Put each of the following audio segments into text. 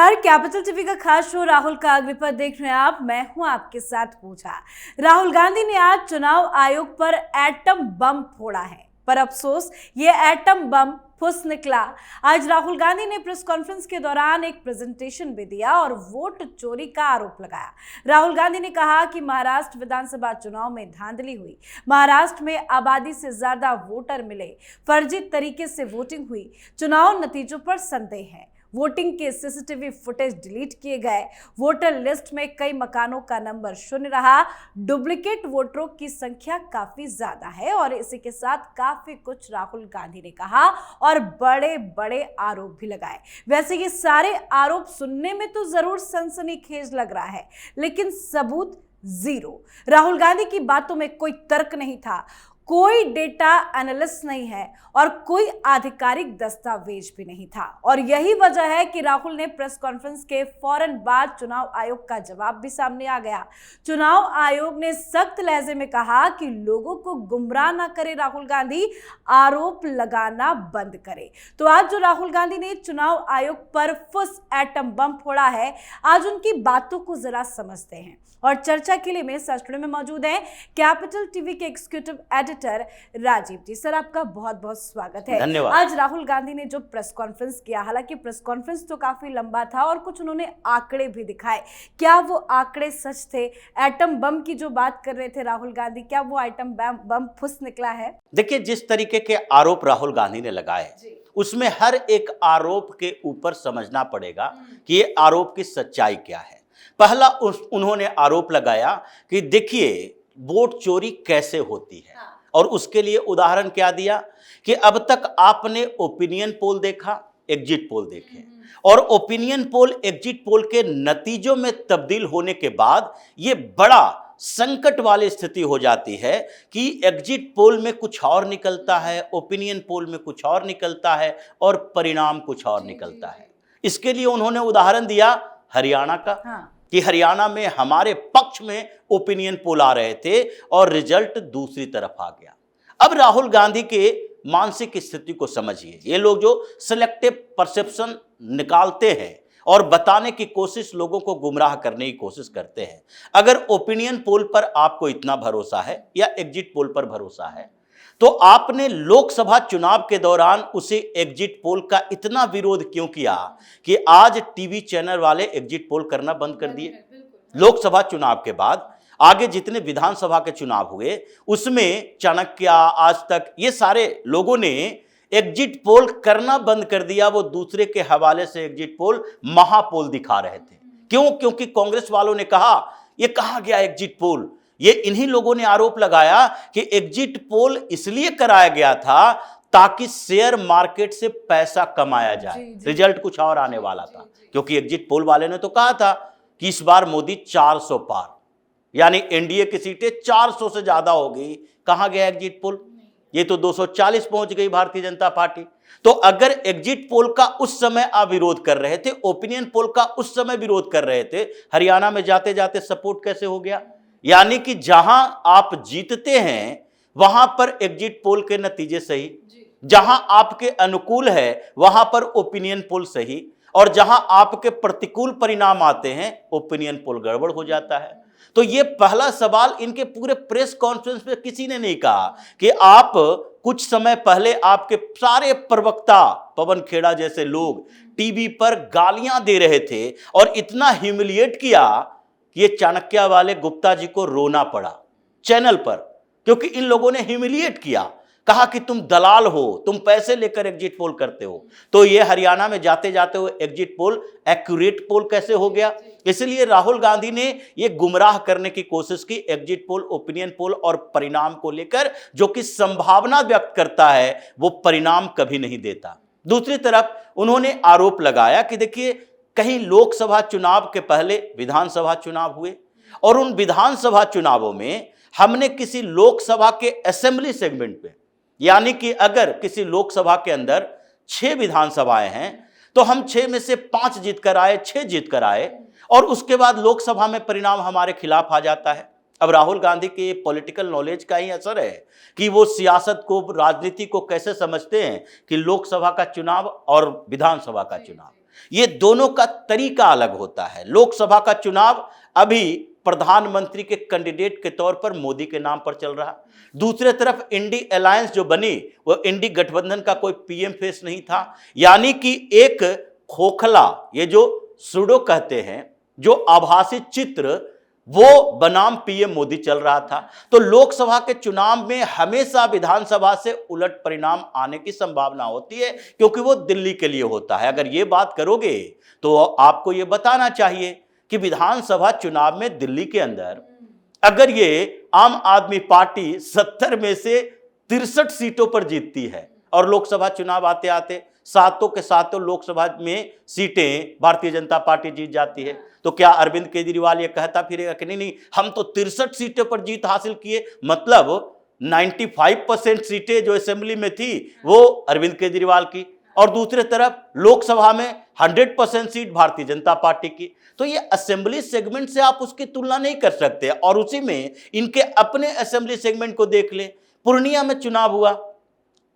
नमस्कार, capital TV का खास शो राहुल का अग्निपथ देख रहे हैं आप। मैं हूं आपके साथ पूजा। राहुल गांधी ने आज चुनाव आयोग पर एटम बम फोड़ा है, पर अफसोस ये एटम बम फुस निकला। आज राहुल गांधी ने प्रेस कॉन्फ्रेंस के दौरान एक प्रेजेंटेशन भी दिया और वोट चोरी का आरोप लगाया। राहुल गांधी ने कहा कि महाराष्ट्र विधानसभा चुनाव में धांधली हुई, महाराष्ट्र में आबादी से ज्यादा वोटर मिले, फर्जी तरीके से वोटिंग हुई, चुनाव नतीजों पर संदेह है, वोटिंग के सीसीटीवी फुटेज डिलीट किए गए, वोटर लिस्ट में कई मकानों का नंबर शून्य रहा, डुप्लीकेट वोटरों की संख्या काफी ज्यादा है और इसी के साथ काफी कुछ राहुल गांधी ने कहा और बड़े बड़े आरोप भी लगाए। वैसे ये सारे आरोप सुनने में तो जरूर सनसनीखेज लग रहा है, लेकिन सबूत जीरो। राहुल गांधी की बातों में कोई तर्क नहीं था, कोई डेटा एनालिस्ट नहीं है और कोई आधिकारिक दस्तावेज भी नहीं था। और यही वजह है कि राहुल ने प्रेस कॉन्फ्रेंस के फौरन बाद चुनाव आयोग का जवाब भी सामने आ गया। चुनाव आयोग ने सख्त लहजे में कहा कि लोगों को गुमराह ना करे राहुल गांधी, आरोप लगाना बंद करे। तो आज जो राहुल गांधी ने चुनाव आयोग पर फुस एटम बम फोड़ा है, आज उनकी बातों को जरा समझते हैं। और चर्चा के लिए मेरे साथ स्टूडियो में मौजूद हैं कैपिटल टीवी के एग्जीक्यूटिव एडिटर राजीव जी। सर, आपका बहुत बहुत स्वागत है। धन्यवाद। आज राहुल गांधी ने जो प्रेस कॉन्फ्रेंस किया, हालांकि प्रेस कॉन्फ्रेंस तो काफी लंबा था और कुछ उन्होंने आंकड़े भी दिखाए। क्या वो आंकड़े सच थे? एटम बम की जो बात कर रहे थे राहुल गांधी, क्या वो एटम बम फुस निकला है? देखिए, जिस तरीके के आरोप राहुल गांधी ने लगाए, उसमें हर एक आरोप के ऊपर समझना पड़ेगा कि ये आरोप की सच्चाई क्या है। पहला उन्होंने आरोप लगाया कि देखिए वोट चोरी कैसे होती है, और उसके लिए उदाहरण क्या दिया कि अब तक आपने ओपिनियन पोल देखा, एग्जिट पोल देखे, और ओपिनियन पोल एग्जिट पोल के नतीजों में तब्दील होने के बाद ये बड़ा संकट वाली स्थिति हो जाती है कि एग्जिट पोल में कुछ और निकलता है, ओपिनियन पोल में कुछ और निकलता है और परिणाम कुछ और निकलता है। इसके लिए उन्होंने उदाहरण दिया हरियाणा का, कि हरियाणा में हमारे पक्ष में ओपिनियन पोल आ रहे थे और रिजल्ट दूसरी तरफ आ गया। अब राहुल गांधी के मानसिक स्थिति को समझिए। ये लोग जो सिलेक्टिव परसेप्शन निकालते हैं और बताने की कोशिश, लोगों को गुमराह करने की कोशिश करते हैं। अगर ओपिनियन पोल पर आपको इतना भरोसा है या एग्जिट पोल पर भरोसा है, तो आपने लोकसभा चुनाव के दौरान उसे एग्जिट पोल का इतना विरोध क्यों किया कि आज टीवी चैनल वाले एग्जिट पोल करना बंद कर दिए? लोकसभा चुनाव के बाद आगे जितने विधानसभा के चुनाव हुए, उसमें चाणक्य, आज तक, ये सारे लोगों ने एग्जिट पोल करना बंद कर दिया। वो दूसरे के हवाले से एग्जिट पोल महापोल दिखा रहे थे। क्यों? क्योंकि कांग्रेस वालों ने कहा ये कहाँ गया एग्जिट पोल। ये इन्हीं लोगों ने आरोप लगाया कि एग्जिट पोल इसलिए कराया गया था ताकि शेयर मार्केट से पैसा कमाया जाए, रिजल्ट कुछ और आने वाला था। क्योंकि एग्जिट पोल वाले ने तो कहा था कि इस बार मोदी 400 पार, यानी एनडीए की सीटें 400 से ज्यादा होगी। कहां गया एग्जिट पोल? ये तो 240 पहुंच गई भारतीय जनता पार्टी। तो अगर एग्जिट पोल का उस समय आप विरोध कर रहे थे, ओपिनियन पोल का उस समय विरोध कर रहे थे, हरियाणा में जाते जाते सपोर्ट कैसे हो गया? यानी कि जहां आप जीतते हैं वहां पर एग्जिट पोल के नतीजे सही, जहां आपके अनुकूल है वहां पर ओपिनियन पोल सही, और जहां आपके प्रतिकूल परिणाम आते हैं ओपिनियन पोल गड़बड़ हो जाता है। तो ये पहला सवाल इनके पूरे प्रेस कॉन्फ्रेंस में किसी ने नहीं कहा कि आप कुछ समय पहले आपके सारे प्रवक्ता, पवन खेड़ा जैसे लोग टीवी पर गालियां दे रहे थे और इतना ह्यूमिलिएट किया कि ये चाणक्य वाले गुप्ता जी को रोना पड़ा चैनल पर, क्योंकि इन लोगों ने ह्यूमिलिएट किया, कहा कि तुम दलाल हो, तुम पैसे लेकर एग्जिट पोल करते हो। तो ये हरियाणा में जाते जाते वो एग्जिट पोल एक्यूरेट पोल कैसे हो गया? इसलिए राहुल गांधी ने ये गुमराह करने की कोशिश की एग्जिट पोल, ओपिनियन पोल और परिणाम को लेकर, जो कि संभावना व्यक्त करता है, वो परिणाम कभी नहीं देता। दूसरी तरफ उन्होंने आरोप लगाया कि देखिए, कहीं लोकसभा चुनाव के पहले विधानसभा चुनाव हुए और उन विधानसभा चुनावों में हमने किसी लोकसभा के असेंबली सेगमेंट पे, यानी कि अगर किसी लोकसभा के अंदर 6 विधानसभाएं हैं तो हम 6 में से 5 जीत कर आए, 6 जीत कर आए, और उसके बाद लोकसभा में परिणाम हमारे खिलाफ आ जाता है। अब राहुल गांधी के पॉलिटिकल नॉलेज का ही असर है कि वो सियासत को, राजनीति को कैसे समझते हैं कि लोकसभा का चुनाव और विधानसभा का चुनाव। ये दोनों का तरीका अलग होता है। लोकसभा का चुनाव अभी प्रधानमंत्री के कैंडिडेट के तौर पर मोदी के नाम पर चल रहा। दूसरे तरफ इंडी अलायंस जो बनी वो इंडी गठबंधन का कोई पीएम फेस नहीं था, यानी कि एक खोखला, ये जो सुडो कहते हैं, जो आभासी चित्र, वो बनाम पीएम मोदी चल रहा था। तो लोकसभा के चुनाव में हमेशा विधानसभा से उलट परिणाम आने की संभावना होती है, क्योंकि वो दिल्ली के लिए होता है। अगर ये बात करोगे तो आपको ये बताना चाहिए कि विधानसभा चुनाव में दिल्ली के अंदर अगर ये आम आदमी पार्टी 70 में से 63 सीटों पर जीतती है और लोकसभा चुनाव आते आते सातों के सातों लोकसभा में सीटें भारतीय जनता पार्टी जीत जाती है, तो क्या अरविंद केजरीवाल ये कहता फिरेगा कि नहीं हम तो 63 सीटों पर जीत हासिल किए, मतलब 95% सीटें जो असेंबली में थी वो अरविंद केजरीवाल की, और दूसरी तरफ लोकसभा में 100% सीट भारतीय जनता पार्टी की। तो ये असेंबली सेगमेंट से आप उसकी तुलना नहीं कर सकते। और उसी में इनके अपने असेंबली सेगमेंट को देख ले। पूर्णिया में चुनाव हुआ,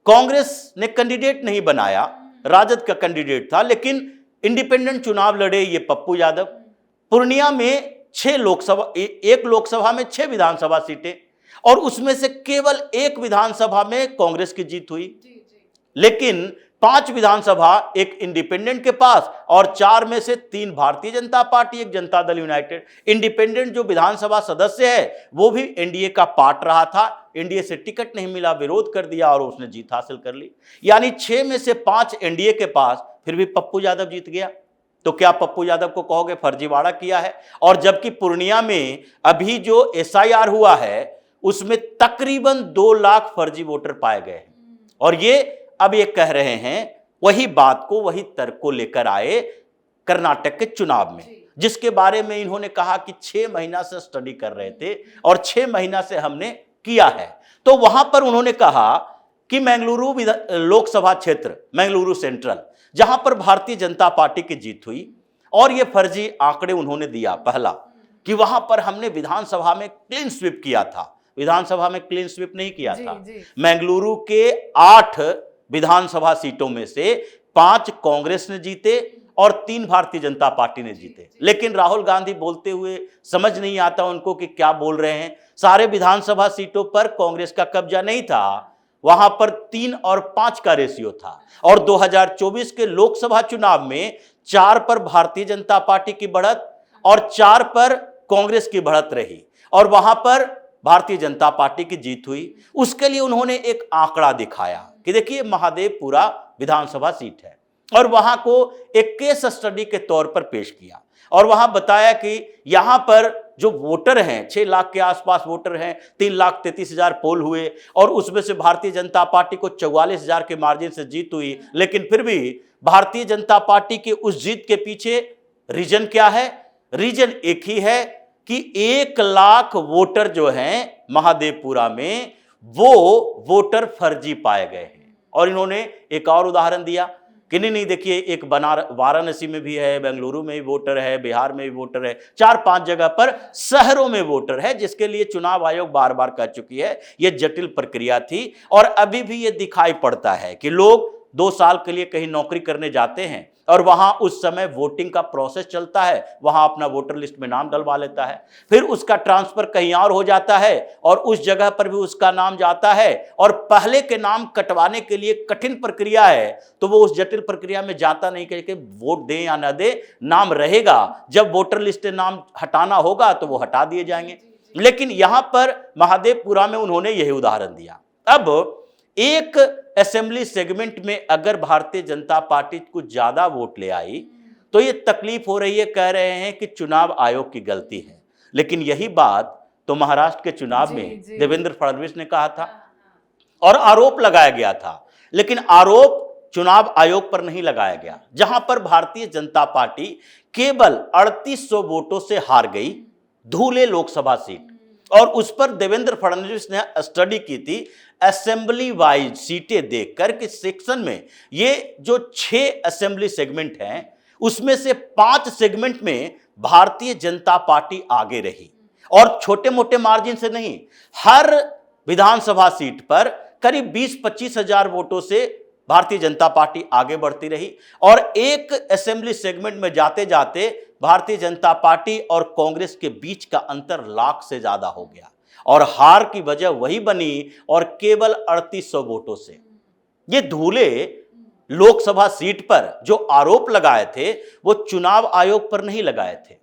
कांग्रेस ने कैंडिडेट नहीं बनाया, राजद का कैंडिडेट था, लेकिन इंडिपेंडेंट चुनाव लड़े ये पप्पू यादव। पूर्णिया में 6 लोकसभा, एक लोकसभा में 6 विधानसभा सीटें, और उसमें से केवल एक विधानसभा में कांग्रेस की जीत हुई, लेकिन 5 विधानसभा एक इंडिपेंडेंट के पास और 4 में से 3 भारतीय जनता पार्टी, एक जनता दल यूनाइटेड। इंडिपेंडेंट जो विधानसभा सदस्य है वो भी एनडीए का पार्ट रहा था, एनडीए से टिकट नहीं मिला, विरोध कर दिया और उसने जीत हासिल कर ली। यानी 6 में से 5 एनडीए के पास, फिर भी पप्पू यादव जीत गया। तो क्या पप्पू यादव को कहोगे फर्जीवाड़ा किया है? और जबकि पूर्णिया में अभी जो एसआईआर हुआ है उसमें तकरीबन 2 लाख फर्जी वोटर पाए गए हैं, और ये अब ये कह रहे हैं वही बात को, वही तर्क को लेकर आए कर्नाटक के चुनाव में, जिसके बारे में इन्होंने कहा कि 6 महीना से स्टडी कर रहे थे और 6 महीना से हमने किया है। तो वहां पर उन्होंने कहा कि मंगलुरु लोकसभा क्षेत्र, मंगलुरु सेंट्रल, जहां पर भारतीय जनता पार्टी की जीत हुई, और ये फर्जी आंकड़े उन्होंने दिया। पहला कि वहां पर हमने विधानसभा में क्लीन स्वीप किया था, विधानसभा में क्लीन स्वीप नहीं किया था। मंगलुरु के 8 विधानसभा सीटों में से 5 कांग्रेस ने जीते और 3 भारतीय जनता पार्टी ने जीते। लेकिन राहुल गांधी बोलते हुए समझ नहीं आता उनको कि क्या बोल रहे हैं। सारे विधानसभा सीटों पर कांग्रेस का कब्जा नहीं था, वहां पर 3 और 5 का रेशियो था। और 2024 के लोकसभा चुनाव में 4 पर भारतीय जनता पार्टी की बढ़त और 4 पर कांग्रेस की बढ़त रही, और वहां पर भारतीय जनता पार्टी की जीत हुई। उसके लिए उन्होंने एक आंकड़ा दिखाया कि देखिए महादेवपुरा विधानसभा सीट है, और वहां को एक केस स्टडी के तौर पर पेश किया, और वहां बताया कि यहां पर जो वोटर हैं 6 लाख के आसपास वोटर हैं, 3,33,000 पोल हुए, और उसमें से भारतीय जनता पार्टी को 44,000 के मार्जिन से जीत हुई। लेकिन फिर भी भारतीय जनता पार्टी की उस जीत के पीछे रीजन क्या है? रीजन एक ही है कि 1 लाख वोटर जो हैं महादेवपुरा में, वो वोटर फर्जी पाए गए हैं। और इन्होंने एक और उदाहरण दिया कि नहीं देखिए, एक वाराणसी में भी है, बेंगलुरु में भी वोटर है, बिहार में भी वोटर है, 4-5 जगह पर शहरों में वोटर है, जिसके लिए चुनाव आयोग बार बार कह चुकी है ये जटिल प्रक्रिया थी। और अभी भी ये दिखाई पड़ता है कि लोग 2 साल के लिए कहीं नौकरी करने जाते हैं और वहां उस समय वोटिंग का प्रोसेस चलता है, वहां अपना वोटर लिस्ट में नाम डलवा लेता है, फिर उसका ट्रांसफर कहीं और हो जाता है और उस जगह पर भी उसका नाम जाता है, और पहले के नाम कटवाने के लिए कठिन प्रक्रिया है, तो वो उस जटिल प्रक्रिया में जाता नहीं कि वोट दें या न दे, नाम रहेगा, जब वोटर लिस्ट से नाम हटाना होगा तो वो हटा दिए जाएंगे। लेकिन यहां पर महादेवपुरा में उन्होंने यही उदाहरण दिया। अब एक असेंबली सेगमेंट में अगर भारतीय जनता पार्टी कुछ ज्यादा वोट ले आई तो ये तकलीफ हो रही है, कह रहे हैं कि चुनाव आयोग की गलती है। लेकिन यही बात तो महाराष्ट्र के चुनाव में देवेंद्र फडणवीस ने कहा था और आरोप लगाया गया था, लेकिन आरोप चुनाव आयोग पर नहीं लगाया गया, जहां पर भारतीय जनता पार्टी केवल 3800 वोटों से हार गई धूले लोकसभा सीट, और उस पर देवेंद्र फडणवीस ने स्टडी की थी असेंबली वाइज सीटें देखकर कि सेक्शन में ये जो 6 असेंबली सेगमेंट हैं उसमें से 5 सेगमेंट में भारतीय जनता पार्टी आगे रही, और छोटे मोटे मार्जिन से नहीं, हर विधानसभा सीट पर करीब 20-25 हजार वोटों से भारतीय जनता पार्टी आगे बढ़ती रही और एक असेंबली सेगमेंट में जाते जाते भारतीय जनता पार्टी और कांग्रेस के बीच का अंतर लाख से ज्यादा हो गया और हार की वजह वही बनी और केवल 3800 वोटों से। ये धूले लोकसभा सीट पर जो आरोप लगाए थे वो चुनाव आयोग पर नहीं लगाए थे,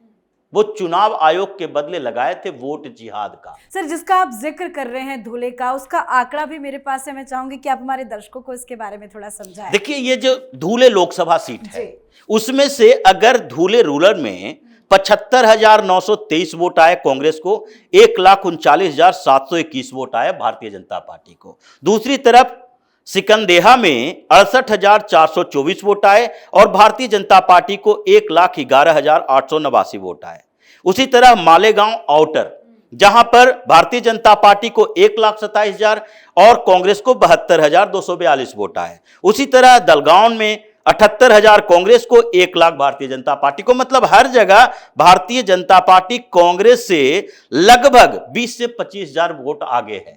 वो चुनाव आयोग के बदले लगाए थे वोट जिहाद का। सर, जिसका आप जिक्र कर रहे हैं धूले का, उसका आंकड़ा भी मेरे पास है। मैं चाहूंगी कि आप हमारे दर्शकों को इसके बारे में थोड़ा समझाएं। देखिए, ये जो धूले लोकसभा सीट है उसमें से अगर धूले रूरल में 75,923 वोट आए कांग्रेस को, 1,39,721 वोट आए भारतीय जनता पार्टी को। दूसरी तरफ सिकंदेहा में 68,424 वोट आए और भारतीय जनता पार्टी को 1,11,889 वोट आए। उसी तरह मालेगांव आउटर, जहां पर भारतीय जनता पार्टी को 1,27,000 और कांग्रेस को 72,242 वोट आए। उसी तरह दलगांव में 78,000 कांग्रेस को, 1,00,000 भारतीय जनता पार्टी को। मतलब हर जगह भारतीय जनता पार्टी कांग्रेस से लगभग 20 से 25,000 वोट आगे है।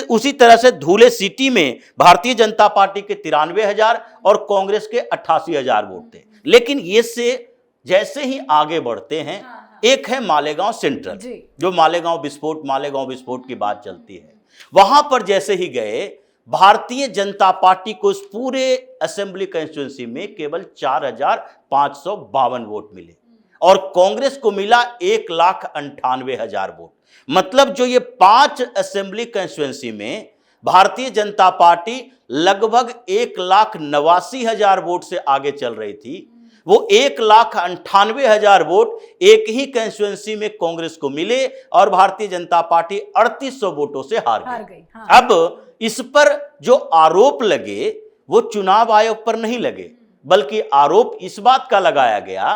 उसी तरह से धूले सिटी में भारतीय जनता पार्टी के 93,000 और कांग्रेस के 88,000 वोट थे। लेकिन ये से जैसे ही आगे बढ़ते हैं, एक है मालेगांव सेंट्रल, जो मालेगांव विस्फोट की बात चलती है, वहां पर जैसे ही गए भारतीय जनता पार्टी को इस पूरे असेंबली कंस्टिट्यूंसी में केवल 4,552 वोट मिले और कांग्रेस को मिला 1,98,000 वोट। मतलब जो ये 5 असेंबली कंस्टिट्यूंसी में भारतीय जनता पार्टी लगभग 1,89,000 वोट से आगे चल रही थी, वो 1,98,000 वोट एक ही कंस्टिट्यूंसी में कांग्रेस को मिले और भारतीय जनता पार्टी 3800 वोटों से हार गई। हाँ। अब इस पर जो आरोप लगे वो चुनाव आयोग पर नहीं लगे, बल्कि आरोप इस बात का लगाया गया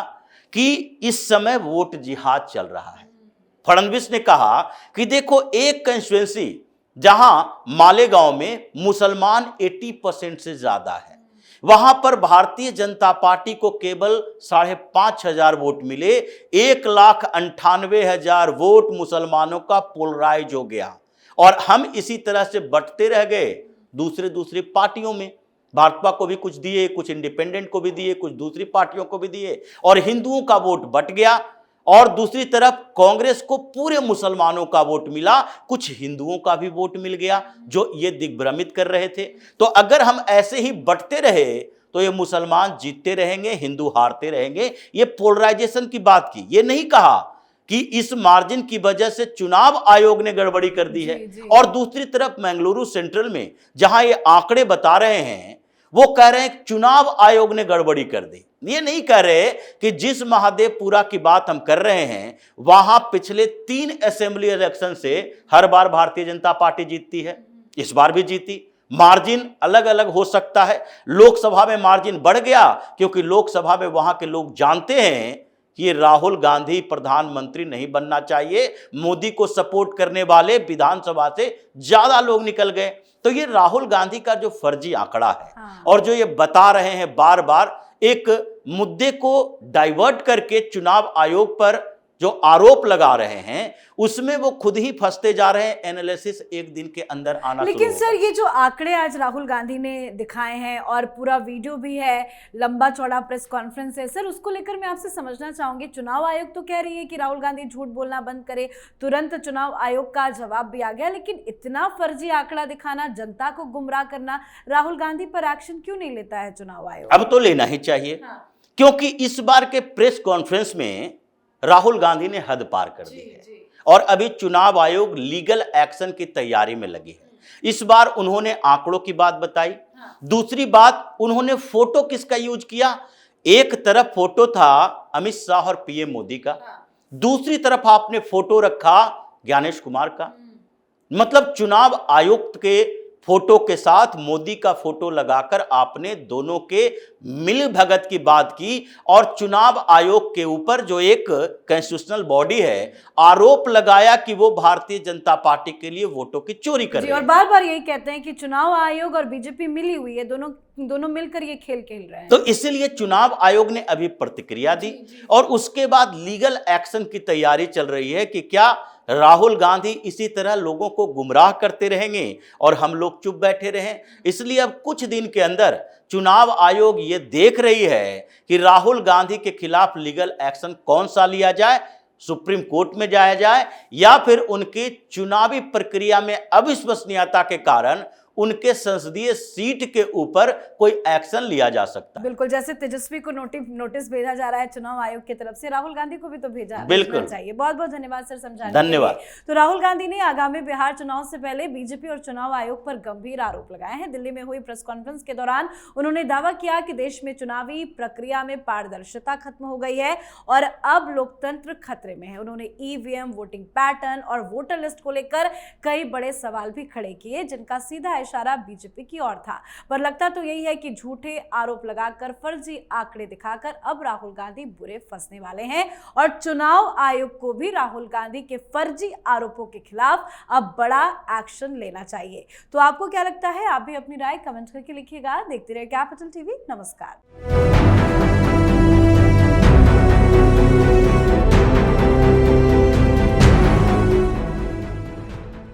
कि इस समय वोट जिहाद चल रहा है। फडणवीस ने कहा कि देखो, एक कंस्टिट्यूंसी जहां मालेगांव में मुसलमान 80% से ज्यादा है, वहां पर भारतीय जनता पार्टी को केवल 5,500 वोट मिले, 1,98,000 वोट मुसलमानों का पोलराइज हो गया और हम इसी तरह से बंटते रह गए दूसरी पार्टियों में। भाजपा को भी कुछ दिए, कुछ इंडिपेंडेंट को भी दिए, कुछ दूसरी पार्टियों को भी दिए और हिंदुओं का वोट बट गया। और दूसरी तरफ कांग्रेस को पूरे मुसलमानों का वोट मिला, कुछ हिंदुओं का भी वोट मिल गया, जो ये दिग्भ्रमित कर रहे थे। तो अगर हम ऐसे ही बंटते रहे तो ये मुसलमान जीतते रहेंगे, हिंदू हारते रहेंगे। ये पोलराइजेशन की बात की, ये नहीं कहा कि इस मार्जिन की वजह से चुनाव आयोग ने गड़बड़ी कर दी है। और दूसरी तरफ मंगलुरु सेंट्रल में जहां ये आंकड़े बता रहे हैं, वो कह रहे हैं चुनाव आयोग ने गड़बड़ी कर दी। ये नहीं कह रहे कि जिस महादेवपुरा की बात हम कर रहे हैं वहां पिछले 3 असेंबली इलेक्शन से हर बार भारतीय जनता पार्टी जीतती है, इस बार भी जीती। मार्जिन अलग अलग हो सकता है। लोकसभा में मार्जिन बढ़ गया क्योंकि लोकसभा में वहां के लोग जानते हैं कि राहुल गांधी प्रधानमंत्री नहीं बनना चाहिए। मोदी को सपोर्ट करने वाले विधानसभा से ज्यादा लोग निकल गए। तो ये राहुल गांधी का जो फर्जी आंकड़ा है और जो ये बता रहे हैं बार बार, एक मुद्दे को डाइवर्ट करके चुनाव आयोग पर जो आरोप लगा रहे हैं उसमें वो खुद ही फंसते जा रहे हैं। एनालिसिस एक दिन के अंदर आना। लेकिन सर, ये जो आंकड़े आज राहुल गांधी ने दिखाए हैं और पूरा वीडियो भी है, लंबा चौड़ा प्रेस कॉन्फ्रेंस है, सर उसको लेकर मैं आपसे समझना चाहूंगी। चुनाव आयोग तो कह रही है कि राहुल गांधी झूठ बोलना बंद करे, तुरंत चुनाव आयोग का जवाब भी आ गया, लेकिन इतना फर्जी आंकड़ा दिखाना, जनता को गुमराह करना, राहुल गांधी पर एक्शन क्यों नहीं लेता है चुनाव आयोग? अब तो लेना ही चाहिए। क्योंकि इस बार के प्रेस कॉन्फ्रेंस में राहुल गांधी ने हद पार कर दी है और अभी चुनाव आयोग लीगल एक्शन की तैयारी में लगी है। इस बार उन्होंने आंकड़ों की बात बताई। दूसरी बात, उन्होंने फोटो किसका यूज किया? एक तरफ फोटो था अमित शाह और पीएम मोदी का, दूसरी तरफ आपने फोटो रखा ज्ञानेश कुमार का। मतलब चुनाव आयुक्त के फोटो के साथ मोदी का फोटो लगाकर आपने दोनों के मिल भगत की बात की और चुनाव आयोग के ऊपर, जो एक कॉन्स्टिट्यूशनल बॉडी है, आरोप लगाया कि वो भारतीय जनता पार्टी के लिए वोटों की चोरी कर रही है। और बार बार यही कहते हैं कि चुनाव आयोग और बीजेपी मिली हुई है, दोनों मिलकर ये खेल खेल रहे हैं। तो इसलिए चुनाव आयोग ने अभी प्रतिक्रिया दी और उसके बाद लीगल एक्शन की तैयारी चल रही है कि क्या राहुल गांधी इसी तरह लोगों को गुमराह करते रहेंगे और हम लोग चुप बैठे रहें। इसलिए अब कुछ दिन के अंदर चुनाव आयोग ये देख रही है कि राहुल गांधी के खिलाफ लीगल एक्शन कौन सा लिया जाए, सुप्रीम कोर्ट में जाया जाए या फिर उनकी चुनावी प्रक्रिया में अविश्वसनीयता के कारण उनके संसदीय सीट के ऊपर कोई एक्शन लिया जा सकता है। बिल्कुल, जैसे तेजस्वी को नोटिस भेजा जा रहा है चुनाव आयोग की तरफ से, राहुल गांधी को भी तो भेजना चाहिए। बहुत बहुत धन्यवाद सर समझाने के लिए। धन्यवाद। तो राहुल गांधी ने आगामी बिहार चुनाव से पहले बीजेपी और चुनाव आयोग पर गंभीर आरोप लगाए हैं। दिल्ली में हुई प्रेस कॉन्फ्रेंस के दौरान उन्होंने दावा किया कि देश में चुनावी प्रक्रिया में पारदर्शिता खत्म हो गई है और अब लोकतंत्र खतरे में है। उन्होंने ईवीएम, वोटिंग पैटर्न और वोटर लिस्ट को लेकर कई बड़े सवाल भी खड़े किए, जिनका सीधा इशारा बीजेपी की ओर था। पर लगता तो यही है कि झूठे आरोप लगाकर, फर्जी आंकड़े दिखाकर अब राहुल गांधी बुरे फंसने वाले हैं और चुनाव आयोग को भी राहुल गांधी के फर्जी आरोपों के खिलाफ अब बड़ा एक्शन लेना चाहिए। तो आपको क्या लगता है? आप भी अपनी राय कमेंट करके लिखिएगा। देखते रहिए कैपिटल टीवी। नमस्कार।